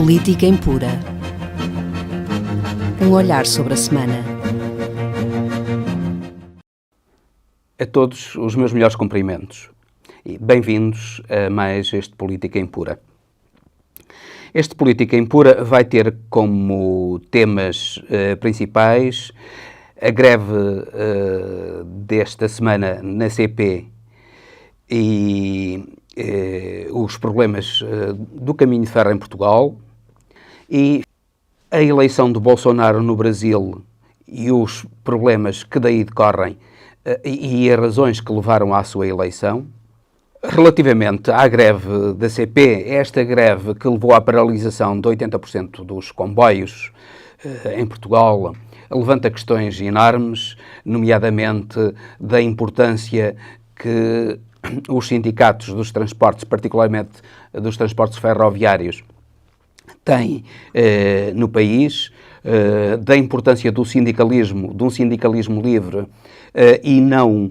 Política Impura. Um olhar sobre a semana. A todos os meus melhores cumprimentos e bem-vindos a mais este Política Impura. Este Política Impura vai ter como temas principais a greve desta semana na CP e os problemas do caminho de ferro em Portugal e a eleição de Bolsonaro no Brasil e os problemas que daí decorrem e as razões que levaram à sua eleição. Relativamente à greve da CP, esta greve que levou à paralisação de 80% dos comboios em Portugal, levanta questões enormes, nomeadamente da importância que os sindicatos dos transportes, particularmente dos transportes ferroviários, têm no país, da importância do sindicalismo, de um sindicalismo livre e não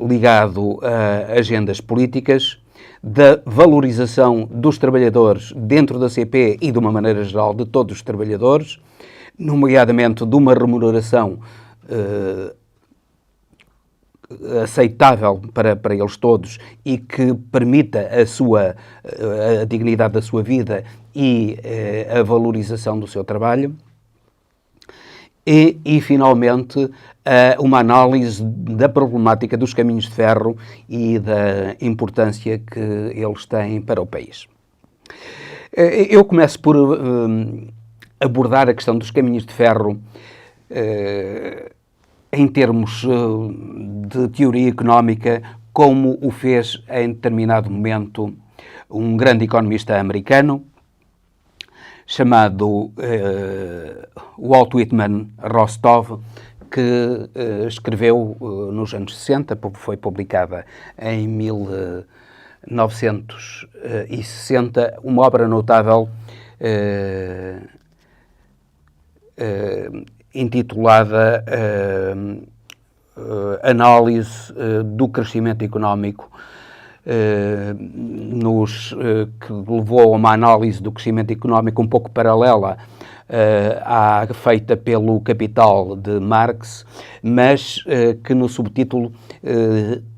ligado a agendas políticas, da valorização dos trabalhadores dentro da CP e, de uma maneira geral, de todos os trabalhadores, nomeadamente de uma remuneração aceitável para eles todos e que permita a dignidade da sua vida e a valorização do seu trabalho. E, finalmente, uma análise da problemática dos caminhos de ferro e da importância que eles têm para o país. Eu começo por abordar a questão dos caminhos de ferro em termos de teoria económica, como o fez em determinado momento um grande economista americano, chamado Walt Whitman Rostov, que escreveu nos anos 60, foi publicada em 1960, uma obra notável intitulada Análise do Crescimento Económico, que levou a uma análise do crescimento económico um pouco paralela à feita pelo Capital de Marx, mas que no subtítulo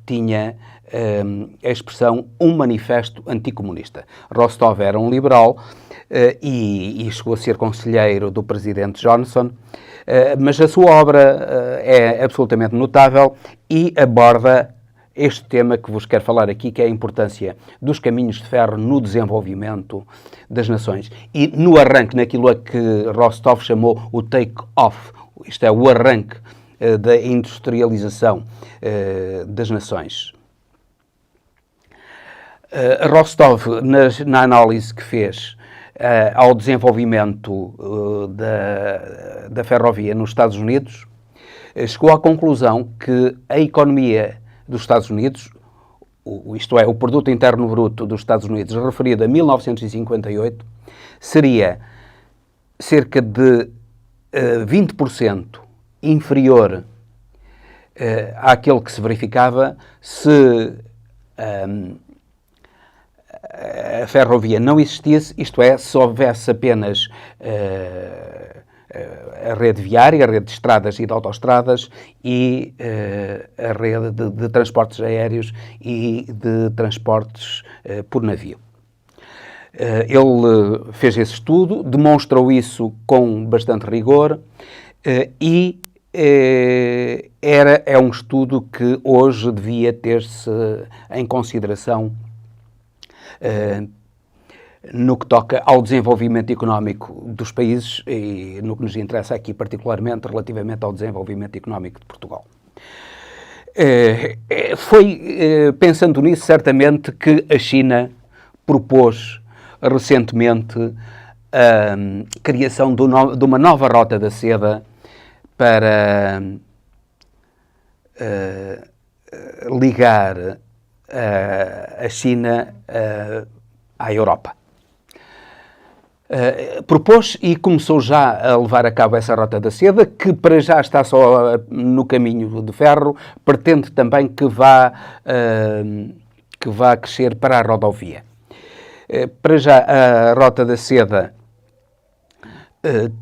tinha a expressão Um Manifesto Anticomunista. Rostov era um liberal e chegou a ser conselheiro do presidente Johnson, mas a sua obra é absolutamente notável e aborda este tema que vos quero falar aqui, que é a importância dos caminhos de ferro no desenvolvimento das nações. E no arranque, naquilo a que Rostov chamou o take-off, isto é, o arranque da industrialização das nações. Rostov, na análise que fez ao desenvolvimento da ferrovia nos Estados Unidos, chegou à conclusão que a economia dos Estados Unidos, isto é, o Produto Interno Bruto dos Estados Unidos, referido a 1958, seria cerca de 20% inferior àquele que se verificava se a ferrovia não existisse, isto é, se houvesse apenas a rede viária, a rede de estradas e de autoestradas e a rede de transportes aéreos e de transportes por navio. Ele fez esse estudo, demonstrou isso com bastante rigor e é um estudo que hoje devia ter-se em consideração no que toca ao desenvolvimento económico dos países e no que nos interessa aqui particularmente relativamente ao desenvolvimento económico de Portugal. Foi pensando nisso certamente que a China propôs recentemente a criação de uma nova rota da seda para ligar a China à Europa. Propôs e começou já a levar a cabo essa rota da seda, que para já está só no caminho de ferro, pretende também que vá crescer para a rodovia. Para já, a Rota da Seda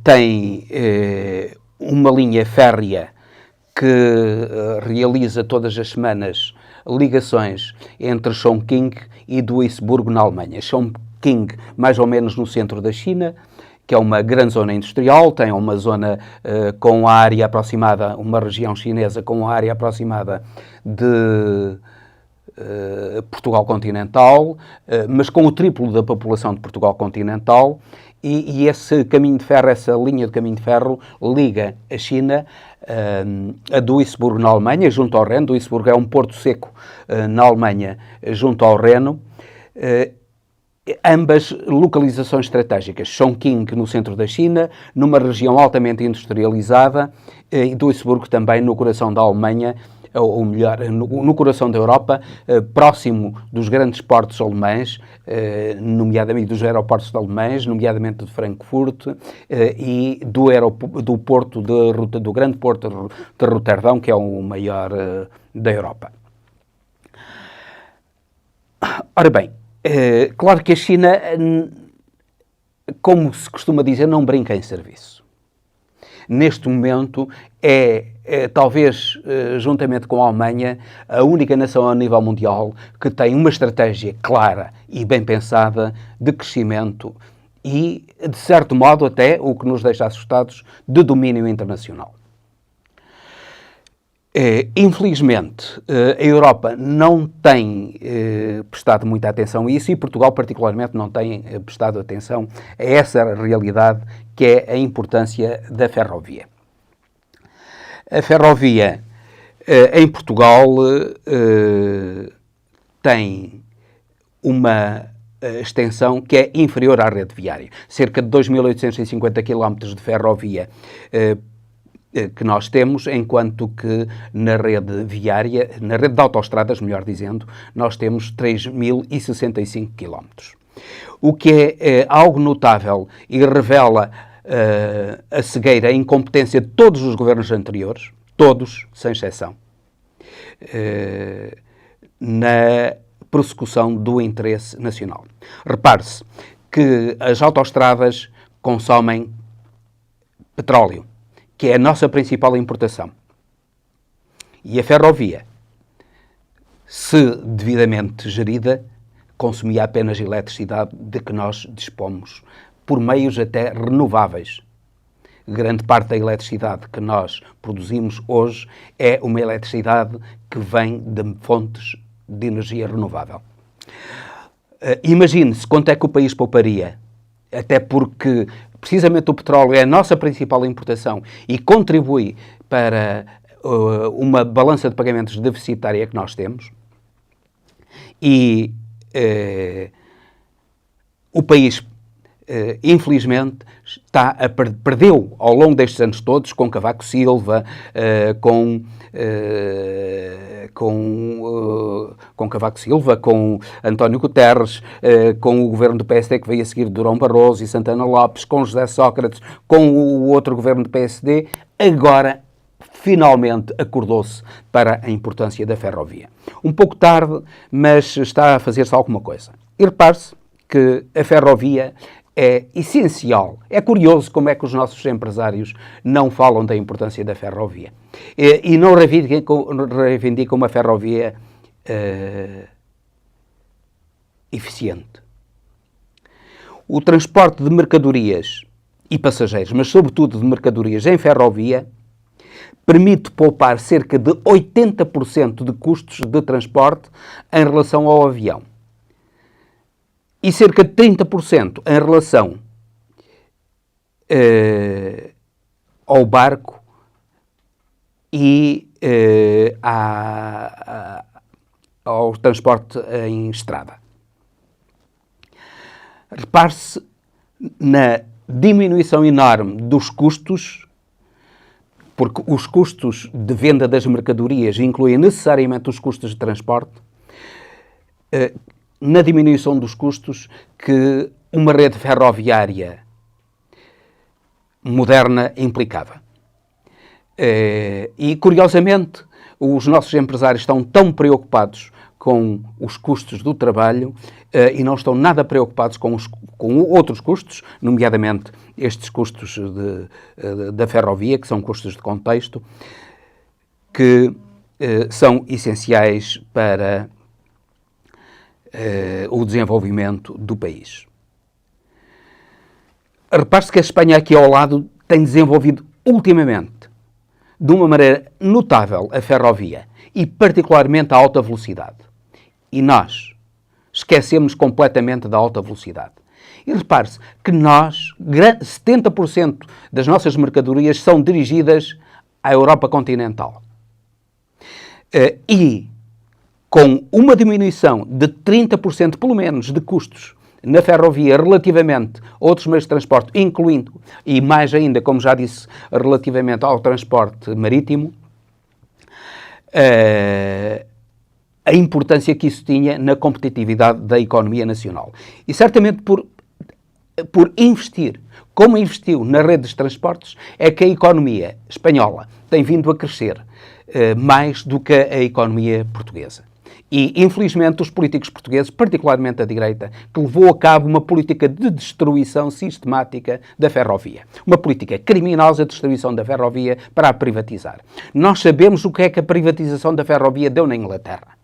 tem uma linha férrea que realiza todas as semanas ligações entre Chongqing e Duisburgo, na Alemanha. Chongqing, mais ou menos no centro da China, que é uma grande zona industrial, tem uma zona com a área aproximada, uma região chinesa com a área aproximada de Portugal continental, mas com o triplo da população de Portugal continental, e esse caminho de ferro, essa linha de caminho de ferro, liga a China a Duisburgo, na Alemanha, junto ao Reno. Duisburgo é um porto seco na Alemanha, junto ao Reno. Ambas localizações estratégicas. Chongqing, no centro da China, numa região altamente industrializada, e Duisburgo também no coração da Alemanha, ou melhor, no coração da Europa, próximo dos grandes portos alemães, nomeadamente dos aeroportos alemães, nomeadamente de Frankfurt, e do porto do grande porto de Roterdão, que é o maior da Europa. Ora bem, claro que a China, como se costuma dizer, não brinca em serviço. Neste momento talvez, juntamente com a Alemanha, a única nação a nível mundial que tem uma estratégia clara e bem pensada de crescimento e, de certo modo, até, o que nos deixa assustados, de domínio internacional. Infelizmente, a Europa não tem prestado muita atenção a isso, e Portugal, particularmente, não tem prestado atenção a essa realidade, que é a importância da ferrovia. A ferrovia em Portugal tem uma extensão que é inferior à rede viária. Cerca de 2.850 km de ferrovia que nós temos, enquanto que na rede viária, na rede de autoestradas, melhor dizendo, nós temos 3.065 km. O que é algo notável e revela a cegueira, a incompetência de todos os governos anteriores, todos, sem exceção, na prossecução do interesse nacional. Repare-se que as autoestradas consomem petróleo, que é a nossa principal importação. E a ferrovia, se devidamente gerida, consumia apenas eletricidade de que nós dispomos, por meios até renováveis. Grande parte da eletricidade que nós produzimos hoje é uma eletricidade que vem de fontes de energia renovável. Imagine-se quanto é que o país pouparia, até porque precisamente o petróleo é a nossa principal importação e contribui para uma balança de pagamentos deficitária que nós temos. E o país, infelizmente, perdeu ao longo destes anos todos, com Cavaco Silva, com António Guterres, com o governo do PSD que veio a seguir de Durão Barroso e Santana Lopes, com José Sócrates, com o outro governo do PSD, agora finalmente acordou-se para a importância da ferrovia. Um pouco tarde, mas está a fazer-se alguma coisa. E repare-se que a ferrovia é essencial. É curioso como é que os nossos empresários não falam da importância da ferrovia e não reivindicam uma ferrovia eficiente. O transporte de mercadorias e passageiros, mas sobretudo de mercadorias em ferrovia, permite poupar cerca de 80% de custos de transporte em relação ao avião e cerca de 30% em relação ao barco e ao transporte em estrada. Repare-se na diminuição enorme dos custos, porque os custos de venda das mercadorias incluem necessariamente os custos de transporte, na diminuição dos custos que uma rede ferroviária moderna implicava. E, curiosamente, os nossos empresários estão tão preocupados com os custos do trabalho e não estão nada preocupados com outros custos, nomeadamente estes custos da ferrovia, que são custos de contexto, que são essenciais para o desenvolvimento do país. Repare-se que a Espanha aqui ao lado tem desenvolvido ultimamente, de uma maneira notável, a ferrovia e particularmente a alta velocidade. E nós esquecemos completamente da alta velocidade. E repare-se que nós, 70% das nossas mercadorias são dirigidas à Europa continental. E com uma diminuição de 30% pelo menos de custos na ferrovia relativamente a outros meios de transporte, incluindo, e mais ainda, como já disse, relativamente ao transporte marítimo, a importância que isso tinha na competitividade da economia nacional. E certamente por investir, como investiu na rede de transportes, é que a economia espanhola tem vindo a crescer mais do que a economia portuguesa. E, infelizmente, os políticos portugueses, particularmente a direita, que levou a cabo uma política de destruição sistemática da ferrovia. Uma política criminosa de destruição da ferrovia para a privatizar. Nós sabemos o que é que a privatização da ferrovia deu na Inglaterra.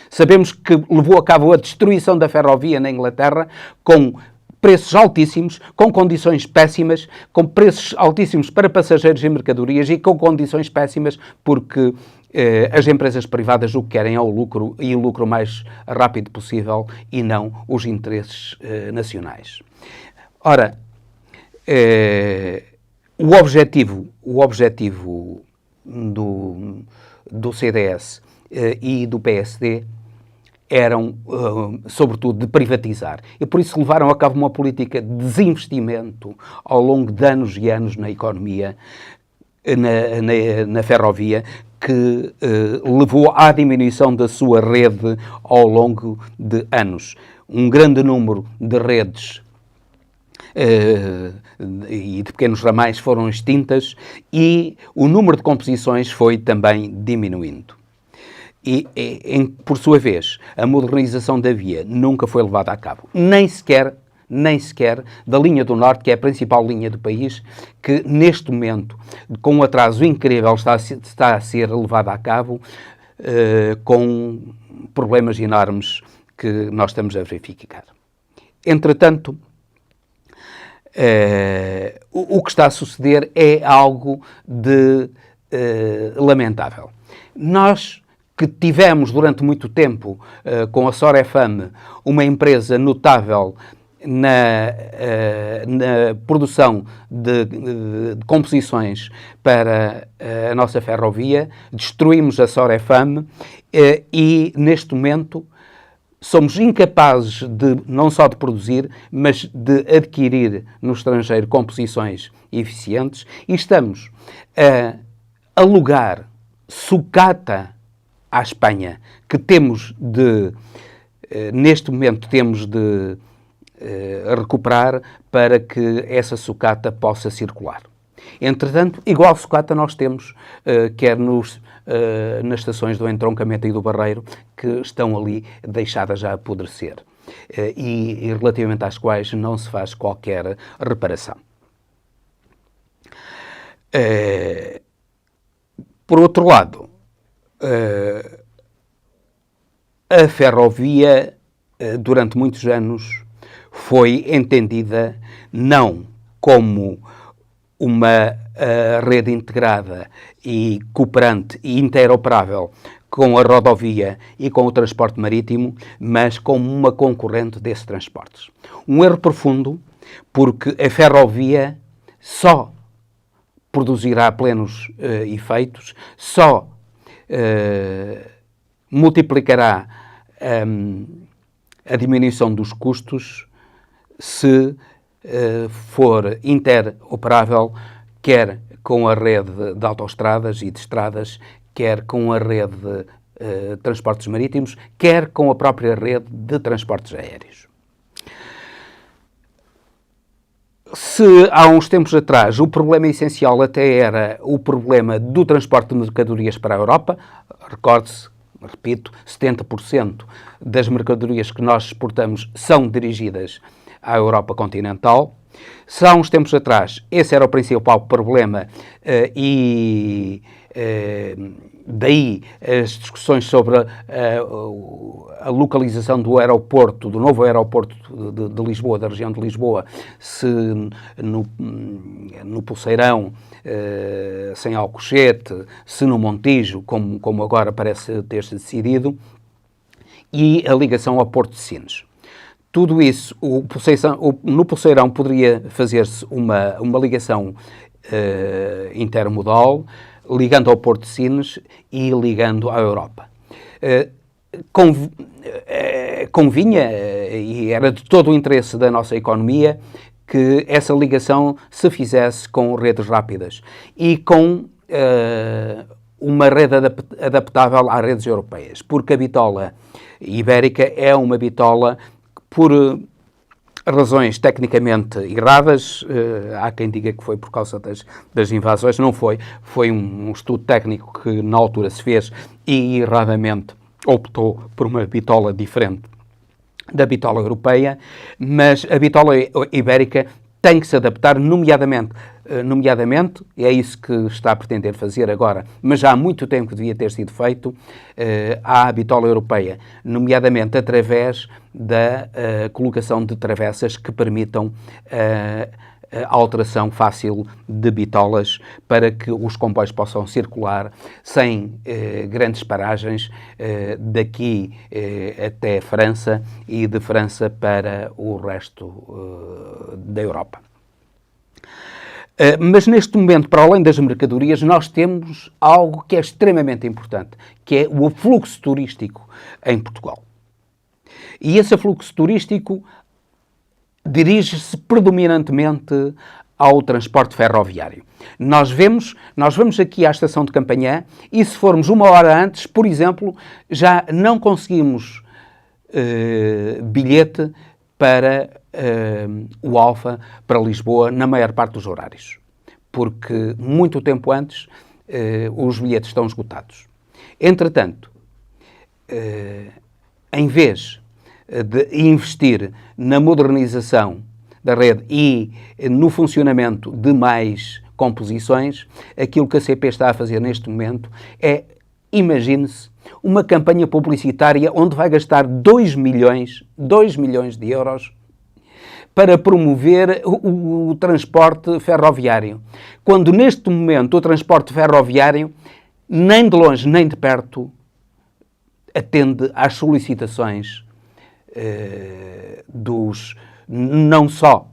Sabemos que levou a cabo a destruição da ferrovia na Inglaterra com preços altíssimos, com condições péssimas, com preços altíssimos para passageiros e mercadorias e com condições péssimas porque as empresas privadas o que querem é o lucro e o lucro mais rápido possível e não os interesses nacionais. Ora, o objetivo do CDS e do PSD eram, sobretudo, de privatizar. E por isso levaram a cabo uma política de desinvestimento ao longo de anos e anos na economia, na ferrovia, que levou à diminuição da sua rede ao longo de anos. Um grande número de redes e de pequenos ramais foram extintas e o número de composições foi também diminuindo. E, por sua vez, a modernização da via nunca foi levada a cabo. Nem sequer da linha do Norte, que é a principal linha do país, que neste momento, com um atraso incrível, está a ser levada a cabo, com problemas enormes que nós estamos a verificar. Entretanto, o que está a suceder é algo de lamentável. Nós que tivemos durante muito tempo, com a Sorefam, uma empresa notável na produção de composições para a nossa ferrovia, destruímos a Sorefam e, neste momento, somos incapazes de, não só de produzir, mas de adquirir no estrangeiro composições eficientes e estamos a alugar sucata à Espanha, que neste momento temos de recuperar para que essa sucata possa circular. Entretanto, igual sucata nós temos, quer nas estações do Entroncamento e do Barreiro, que estão ali deixadas a apodrecer e relativamente às quais não se faz qualquer reparação. Por outro lado, a ferrovia, durante muitos anos, foi entendida não como uma rede integrada e cooperante e interoperável com a rodovia e com o transporte marítimo, mas como uma concorrente desses transportes. Um erro profundo, porque a ferrovia só produzirá plenos efeitos, só multiplicará a diminuição dos custos se for interoperável, quer com a rede de autoestradas e de estradas, quer com a rede de transportes marítimos, quer com a própria rede de transportes aéreos. Se há uns tempos atrás o problema essencial até era o problema do transporte de mercadorias para a Europa, recorde-se, repito, 70% das mercadorias que nós exportamos são dirigidas à Europa continental. Se há uns tempos atrás esse era o principal problema daí as discussões sobre a localização do aeroporto, do novo aeroporto de Lisboa, da região de Lisboa, se no Poceirão, sem Alcochete, se no Montijo, como agora parece ter-se decidido, e a ligação ao Porto de Sines. Tudo isso, no Poceirão poderia fazer-se uma ligação intermodal, ligando ao Porto de Sines e ligando à Europa. Convinha, e era de todo o interesse da nossa economia, que essa ligação se fizesse com redes rápidas e com uma rede adaptável às redes europeias, porque a bitola ibérica é uma bitola por razões tecnicamente erradas, há quem diga que foi por causa das invasões, não foi, foi um estudo técnico que na altura se fez e erradamente optou por uma bitola diferente da bitola europeia, mas a bitola ibérica tem que se adaptar, nomeadamente, é isso que está a pretender fazer agora, mas já há muito tempo que devia ter sido feito, à bitola europeia, nomeadamente através da colocação de travessas que permitam a alteração fácil de bitolas para que os comboios possam circular sem grandes paragens daqui até França e de França para o resto da Europa. Mas neste momento, para além das mercadorias, nós temos algo que é extremamente importante, que é o fluxo turístico em Portugal. E esse fluxo turístico dirige-se predominantemente ao transporte ferroviário. Nós vamos aqui à estação de Campanhã e se formos uma hora antes, por exemplo, já não conseguimos bilhete para o Alfa, para Lisboa, na maior parte dos horários. Porque muito tempo antes os bilhetes estão esgotados. Entretanto, em vez de investir na modernização da rede e no funcionamento de mais composições, aquilo que a CP está a fazer neste momento é, imagine-se, uma campanha publicitária onde vai gastar 2 milhões de euros para promover o transporte ferroviário. Quando neste momento o transporte ferroviário, nem de longe nem de perto, atende às solicitações não só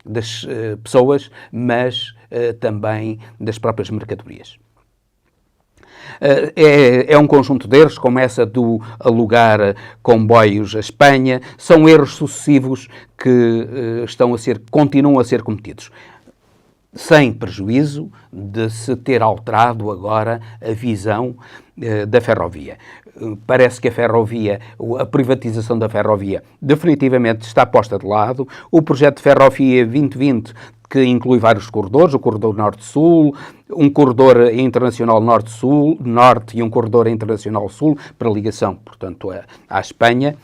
das pessoas, mas também das próprias mercadorias. É um conjunto de erros, começa do alugar comboios à Espanha, são erros sucessivos que continuam a ser cometidos. Sem prejuízo de se ter alterado agora a visão da ferrovia. Parece que a privatização da ferrovia definitivamente está posta de lado. O projeto de Ferrovia 2020, que inclui vários corredores, o corredor Norte-Sul, um corredor internacional Norte-Sul, e um corredor internacional Sul, para ligação, portanto, à Espanha,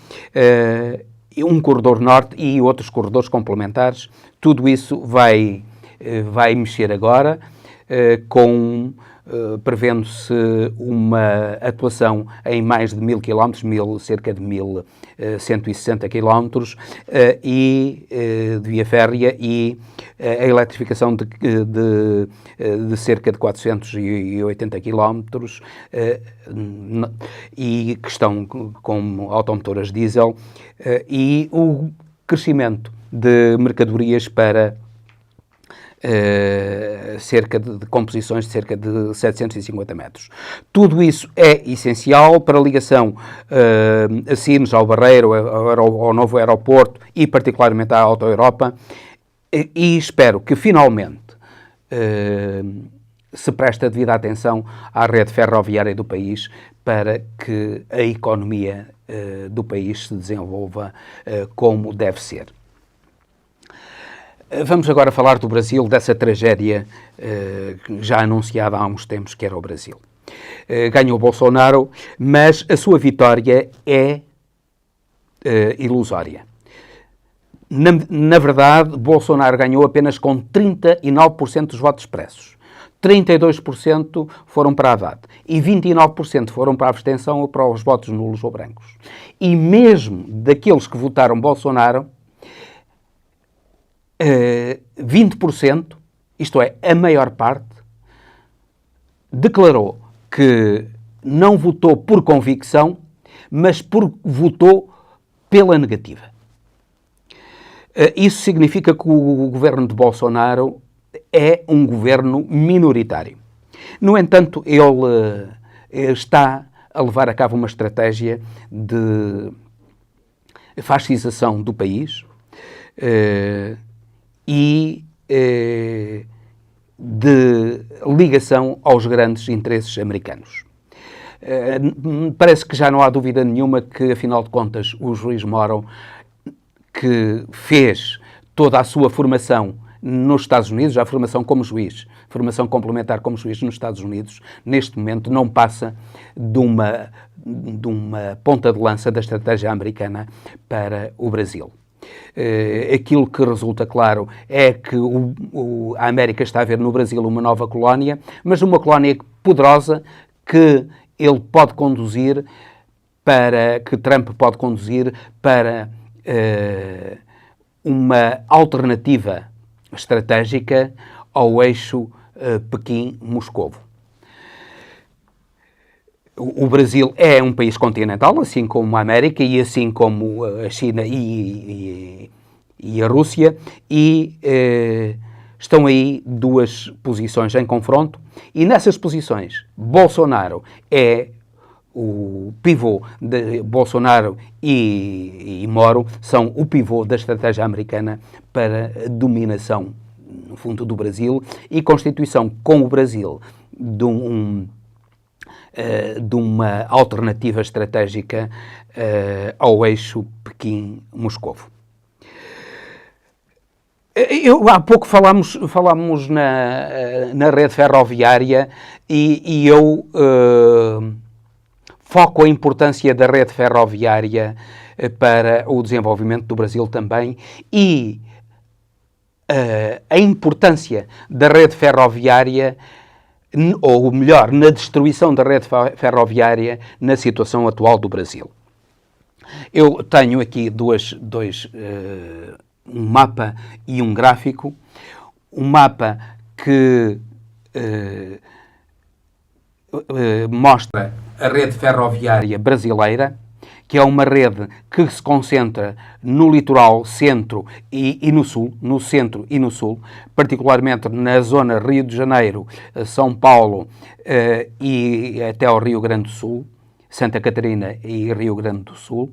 um corredor Norte e outros corredores complementares. Tudo isso vai mexer agora, prevendo-se uma atuação em mais de 1.000 km, cerca de 1.160 km, de via férrea e a eletrificação de cerca de 480 km e que estão com automotoras diesel e o crescimento de mercadorias para de composições de cerca de 750 metros. Tudo isso é essencial para a ligação a Sines, ao Barreiro, ao novo aeroporto e particularmente à Auto Europa, e espero que finalmente se preste a devida atenção à rede ferroviária do país para que a economia do país se desenvolva como deve ser. Vamos agora falar do Brasil, dessa tragédia já anunciada há uns tempos, que era o Brasil. Ganhou Bolsonaro, mas a sua vitória é ilusória. Na verdade, Bolsonaro ganhou apenas com 39% dos votos expressos. 32% foram para Haddad e 29% foram para a abstenção ou para os votos nulos ou brancos. E mesmo daqueles que votaram Bolsonaro, 20%, isto é, a maior parte, declarou que não votou por convicção, mas votou pela negativa. Isso significa que o governo de Bolsonaro é um governo minoritário. No entanto, ele está a levar a cabo uma estratégia de fascização do país e de ligação aos grandes interesses americanos. Parece que já não há dúvida nenhuma que, afinal de contas, o juiz Moro, que fez toda a sua formação nos Estados Unidos, a formação como juiz, formação complementar como juiz nos Estados Unidos, neste momento não passa de uma ponta de lança da estratégia americana para o Brasil. Aquilo que resulta claro é que a América está a ver no Brasil uma nova colónia, mas uma colónia poderosa que ele pode conduzir que Trump pode conduzir para uma alternativa estratégica ao eixo Pequim-Moscovo. O Brasil é um país continental, assim como a América e assim como a China e a Rússia, e estão aí duas posições em confronto, e nessas posições Bolsonaro é o pivô de Bolsonaro e Moro são o pivô da estratégia americana para a dominação, no fundo, do Brasil e constituição com o Brasil de uma alternativa estratégica ao eixo Pequim-Moscovo. Há pouco falámos na rede ferroviária e eu foco a importância da rede ferroviária para o desenvolvimento do Brasil também e a importância da rede ferroviária, ou melhor, na destruição da rede ferroviária na situação atual do Brasil. Eu tenho aqui um mapa e um gráfico. Um mapa que mostra a rede ferroviária brasileira, que é uma rede que se concentra no litoral centro e no sul, no centro e no sul, particularmente na zona Rio de Janeiro, São Paulo e até ao Rio Grande do Sul, Santa Catarina e Rio Grande do Sul.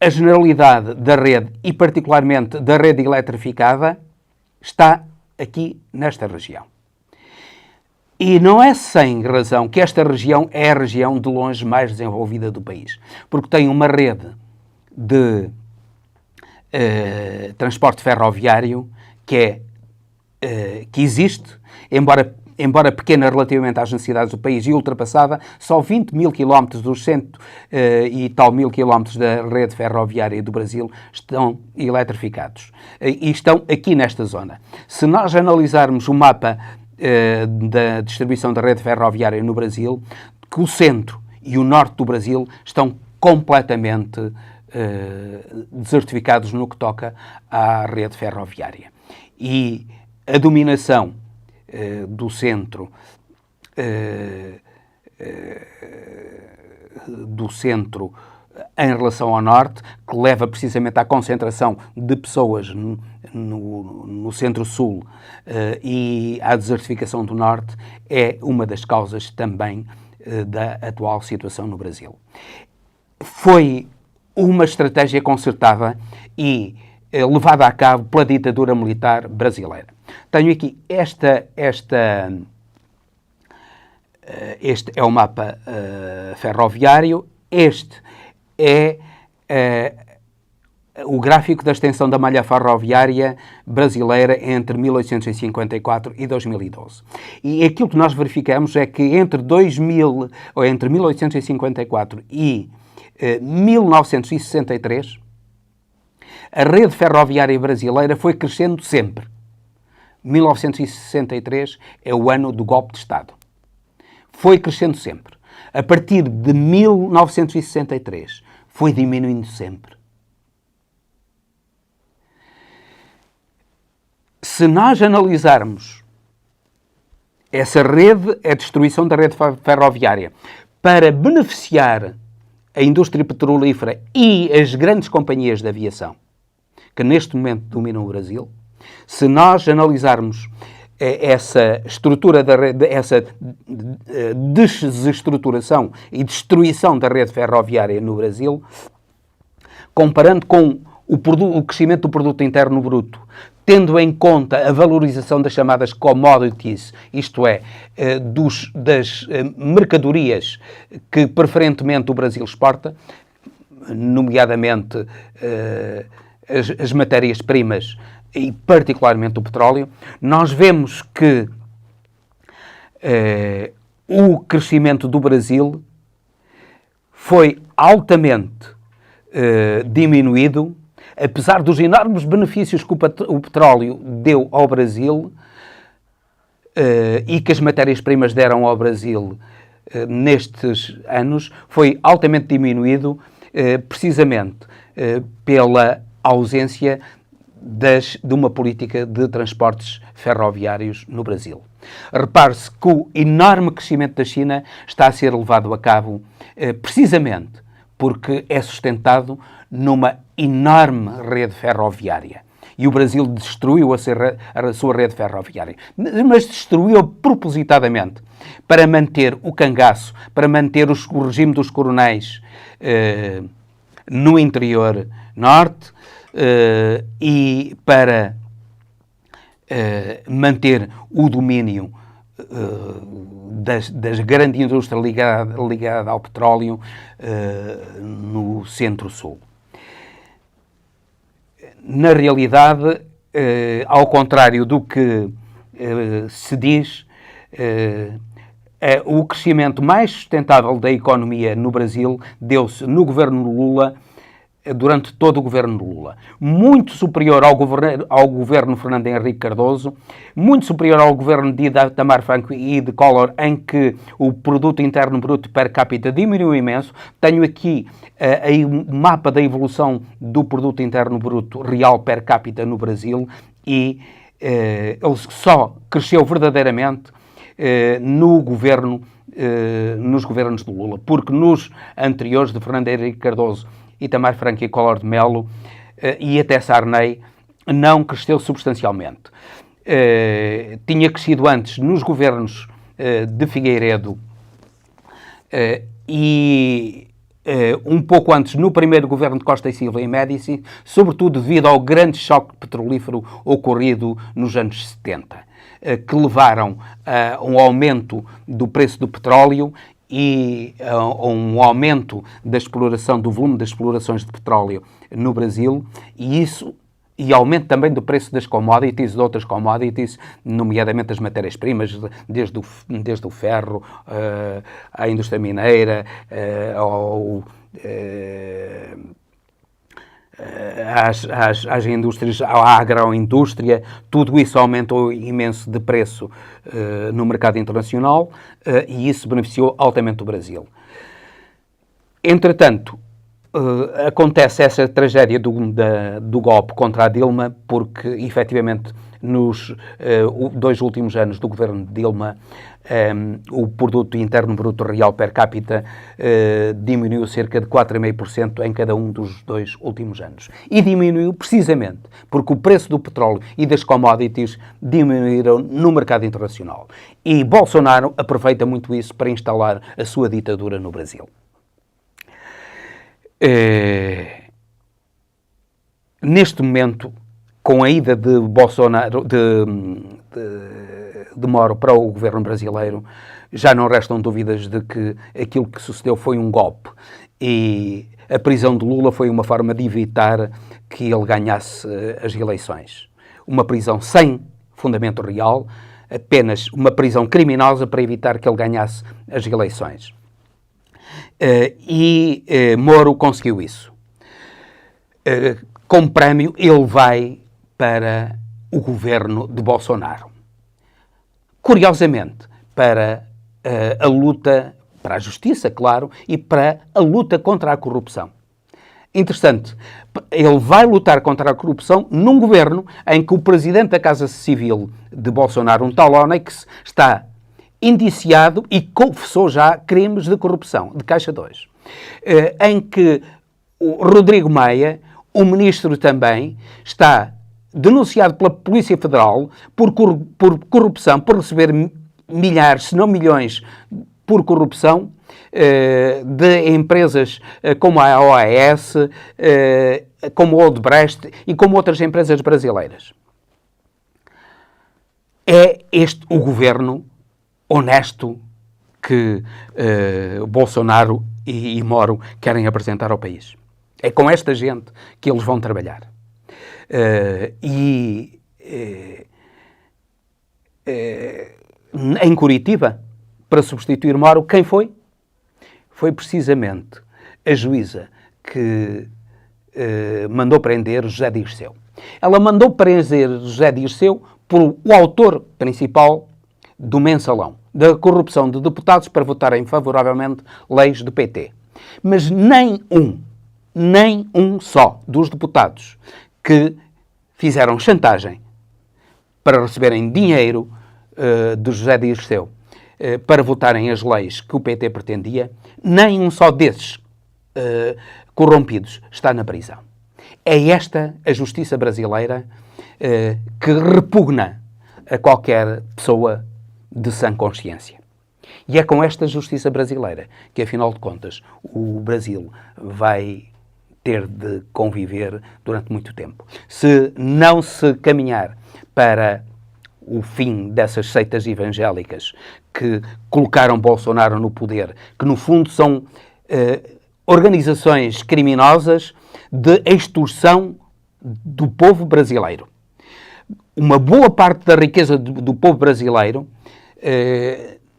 A generalidade da rede e particularmente da rede eletrificada está aqui nesta região. E não é sem razão que esta região é a região de longe mais desenvolvida do país, porque tem uma rede de transporte ferroviário que existe, embora pequena relativamente às necessidades do país e ultrapassada, só 20 mil quilómetros dos 100 e tal mil quilómetros da rede ferroviária do Brasil estão eletrificados e estão aqui nesta zona. Se nós analisarmos o mapa da distribuição da rede ferroviária no Brasil, que o centro e o norte do Brasil estão completamente desertificados no que toca à rede ferroviária. E a dominação do centro em relação ao norte, que leva precisamente à concentração de pessoas no centro-sul e à desertificação do norte, é uma das causas também da atual situação no Brasil. Foi uma estratégia concertada e levada a cabo pela ditadura militar brasileira. Tenho aqui este é o mapa ferroviário, este é o gráfico da extensão da malha ferroviária brasileira entre 1854 e 2012. E aquilo que nós verificamos é que entre 1854 e 1963, a rede ferroviária brasileira foi crescendo sempre. 1963 é o ano do golpe de Estado. Foi crescendo sempre. A partir de 1963, foi diminuindo sempre. Se nós analisarmos essa rede, a destruição da rede ferroviária, para beneficiar a indústria petrolífera e as grandes companhias de aviação, que neste momento dominam o Brasil, se nós analisarmos essa estrutura da rede, essa desestruturação e destruição da rede ferroviária no Brasil, comparando com o crescimento do produto interno bruto, tendo em conta a valorização das chamadas commodities, isto é, das mercadorias que preferentemente o Brasil exporta, nomeadamente as matérias-primas e particularmente o petróleo, nós vemos que o crescimento do Brasil foi altamente diminuído, apesar dos enormes benefícios que o petróleo deu ao Brasil e que as matérias-primas deram ao Brasil nestes anos, foi altamente diminuído precisamente pela ausência de uma política de transportes ferroviários no Brasil. Repare-se que o enorme crescimento da China está a ser levado a cabo precisamente porque é sustentado numa enorme rede ferroviária. E o Brasil destruiu a sua rede ferroviária. Mas destruiu-a propositadamente para manter o cangaço, para manter o regime dos coronéis no interior norte e para manter o domínio das grandes indústrias ligada ao petróleo no centro-sul. Na realidade, ao contrário do que se diz, o crescimento mais sustentável da economia no Brasil deu-se no governo Lula, durante todo o governo Lula. Muito superior ao governo Fernando Henrique Cardoso, muito superior ao governo de Itamar Franco e de Collor, em que o produto interno bruto per capita diminuiu imenso. Tenho aqui o mapa da evolução do produto interno bruto real per capita no Brasil e ele só cresceu verdadeiramente nos governos de Lula, porque nos anteriores de Fernando Henrique Cardoso, Itamar Franco e Collor de Mello e até Sarney, não cresceu substancialmente. Tinha crescido antes nos governos de Figueiredo e um pouco antes no primeiro governo de Costa e Silva e Médici, sobretudo devido ao grande choque petrolífero ocorrido nos anos 70, que levaram a um aumento do preço do petróleo e um aumento da exploração, do volume das explorações de petróleo no Brasil, e aumento também do preço das commodities, de outras commodities, nomeadamente as matérias-primas, desde o ferro, à indústria mineira, às indústrias, à agroindústria. Tudo isso aumentou imenso de preço no mercado internacional e isso beneficiou altamente o Brasil. Entretanto, acontece essa tragédia do golpe contra a Dilma, porque, efetivamente, nos 2 últimos anos do governo de Dilma, o produto interno bruto real per capita diminuiu cerca de 4,5% em cada um dos 2 últimos anos. E diminuiu precisamente porque o preço do petróleo e das commodities diminuíram no mercado internacional. E Bolsonaro aproveita muito isso para instalar a sua ditadura no Brasil. Neste momento, com a ida de Bolsonaro, de Moro para o governo brasileiro, já não restam dúvidas de que aquilo que sucedeu foi um golpe. E a prisão de Lula foi uma forma de evitar que ele ganhasse as eleições. Uma prisão sem fundamento real, apenas uma prisão criminosa para evitar que ele ganhasse as eleições. Moro conseguiu isso. Como prémio, ele vai para o governo de Bolsonaro. Curiosamente, para a luta, para a justiça, claro, e para a luta contra a corrupção. Interessante, ele vai lutar contra a corrupção num governo em que o presidente da Casa Civil de Bolsonaro, um tal Onyx, está indiciado e confessou já crimes de corrupção, de Caixa 2. Em que o Rodrigo Maia, o ministro também, está denunciado pela Polícia Federal por corrupção, por receber milhares, se não milhões, por corrupção de empresas como a OAS, como o Odebrecht e como outras empresas brasileiras. É este o governo honesto que Bolsonaro e Moro querem apresentar ao país. É com esta gente que eles vão trabalhar. Em Curitiba, para substituir Moro, quem foi? Foi precisamente a juíza que mandou prender José Dirceu. Ela mandou prender José Dirceu por o autor principal do mensalão, da corrupção de deputados para votarem favoravelmente leis do PT. Mas nem um só dos deputados que fizeram chantagem para receberem dinheiro de José Dirceu para votarem as leis que o PT pretendia, nem um só desses corrompidos está na prisão. É esta a justiça brasileira que repugna a qualquer pessoa de sã consciência. E é com esta justiça brasileira que, afinal de contas, o Brasil vai ter de conviver durante muito tempo. Se não se caminhar para o fim dessas seitas evangélicas que colocaram Bolsonaro no poder, que no fundo são organizações criminosas de extorsão do povo brasileiro. Uma boa parte da riqueza do povo brasileiro,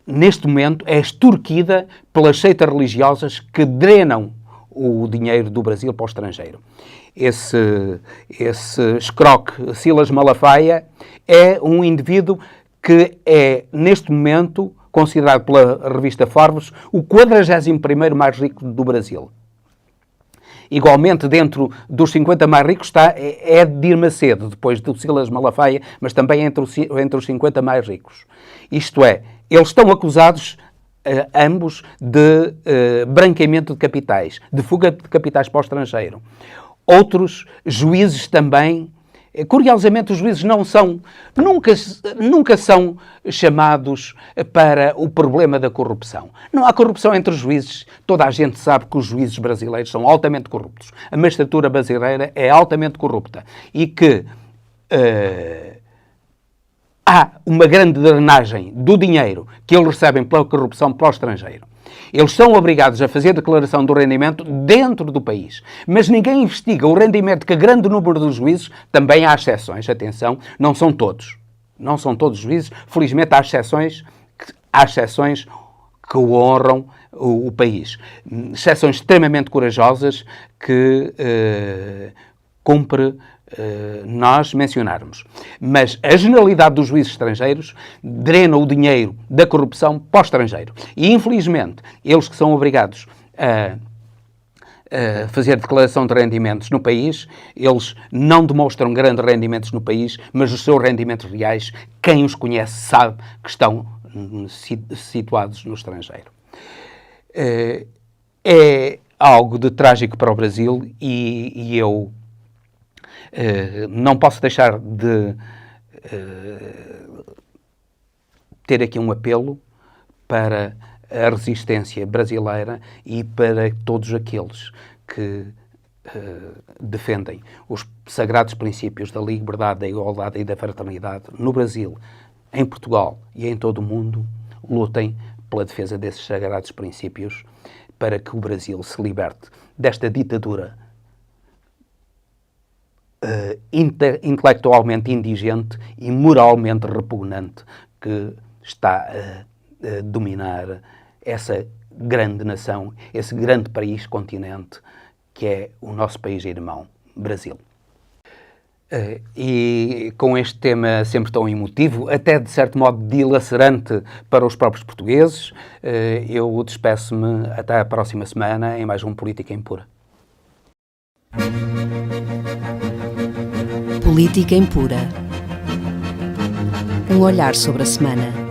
neste momento, é extorquida pelas seitas religiosas que drenam o dinheiro do Brasil para o estrangeiro. Esse escroque, Silas Malafaia, é um indivíduo que é, neste momento, considerado pela revista Forbes, o 41º mais rico do Brasil. Igualmente, dentro dos 50 mais ricos está Edir Macedo, depois do Silas Malafaia, mas também entre os 50 mais ricos. Isto é, eles estão acusados, ambos, de branqueamento de capitais, de fuga de capitais para o estrangeiro. Outros juízes também. Curiosamente, os juízes nunca são chamados para o problema da corrupção. Não há corrupção entre os juízes. Toda a gente sabe que os juízes brasileiros são altamente corruptos. A magistratura brasileira é altamente corrupta. E que há uma grande drenagem do dinheiro que eles recebem pela corrupção para o estrangeiro. Eles são obrigados a fazer declaração do rendimento dentro do país. Mas ninguém investiga o rendimento que grande número dos juízes, também há exceções, atenção, não são todos. Não são todos juízes. Felizmente há exceções que honram o país. Exceções extremamente corajosas que cumpre nós mencionarmos. Mas a generalidade dos juízes estrangeiros drena o dinheiro da corrupção para o estrangeiro. E, infelizmente, eles que são obrigados a fazer declaração de rendimentos no país, eles não demonstram grandes rendimentos no país, mas os seus rendimentos reais, quem os conhece sabe que estão situados no estrangeiro. É algo de trágico para o Brasil e eu não posso deixar de ter aqui um apelo para a resistência brasileira e para todos aqueles que defendem os sagrados princípios da liberdade, da igualdade e da fraternidade no Brasil, em Portugal e em todo o mundo, lutem pela defesa desses sagrados princípios, para que o Brasil se liberte desta ditadura intelectualmente indigente e moralmente repugnante que está a dominar essa grande nação, esse grande país, continente, que é o nosso país irmão, Brasil. E com este tema sempre tão emotivo, até de certo modo dilacerante para os próprios portugueses, eu despeço-me até a próxima semana em mais um Política Impura. Política Impura. Um olhar sobre a semana.